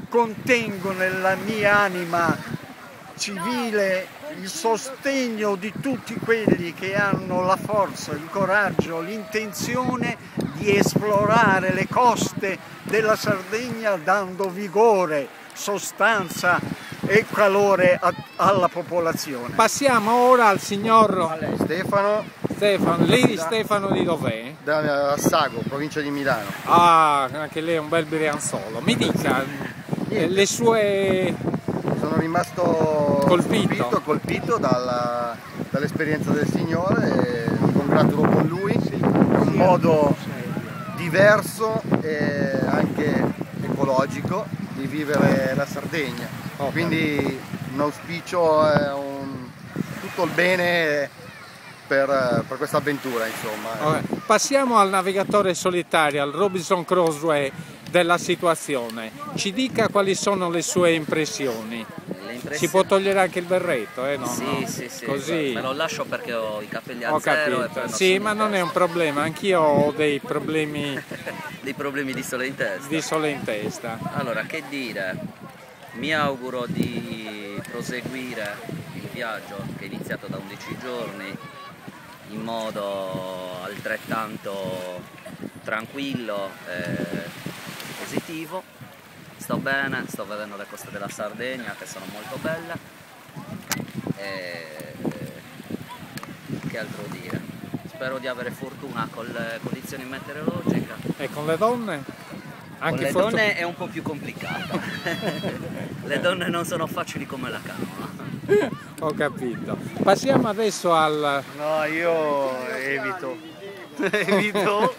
Contengo nella mia anima civile il sostegno di tutti quelli che hanno la forza, il coraggio, l'intenzione di esplorare le coste della Sardegna dando vigore, sostanza e calore alla popolazione. Passiamo ora al signor Stefano. Lei di Stefano di dov'è? Da Assago, provincia di Milano. Ah, anche lei è un bel brianzolo. Mi dica le sue... Sono rimasto colpito dall'esperienza del Signore e mi congratulo con lui. È un modo diverso e anche ecologico di vivere la Sardegna. Okay. Quindi un auspicio è tutto il bene per questa avventura, insomma. Okay. Passiamo al navigatore solitario, al Robinson Crusoe della situazione. Ci dica quali sono le sue impressioni. Si può togliere anche il berretto, no? Sì, no. sì, Così. me lo lascio perché ho i capelli a Ho zero. capito. Sì, ma non è un problema, anch'io ho dei problemi dei problemi di sole in testa. Di sole in testa. Allora, che dire? Mi auguro di proseguire il viaggio che è iniziato da 11 giorni in modo altrettanto tranquillo e positivo. Sto bene, sto vedendo le coste della Sardegna che sono molto belle e che altro dire? Spero di avere fortuna con le condizioni meteorologiche. E con le donne? Anche Con le donne è un po' più complicata. Le donne non sono facili come la canola. Ho capito. Passiamo adesso al... No, io evito. Evito.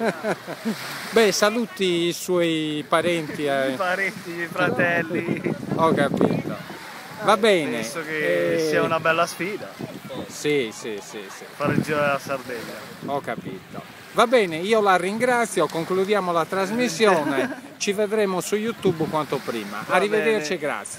Beh, saluti i suoi parenti. I parenti, i fratelli. Ho capito. Va bene. Penso che sia una bella sfida. Sì. Fare il giro della Sardegna. Ho capito. Va bene, io la ringrazio, concludiamo la trasmissione, ci vedremo su YouTube quanto prima. Arrivederci e grazie.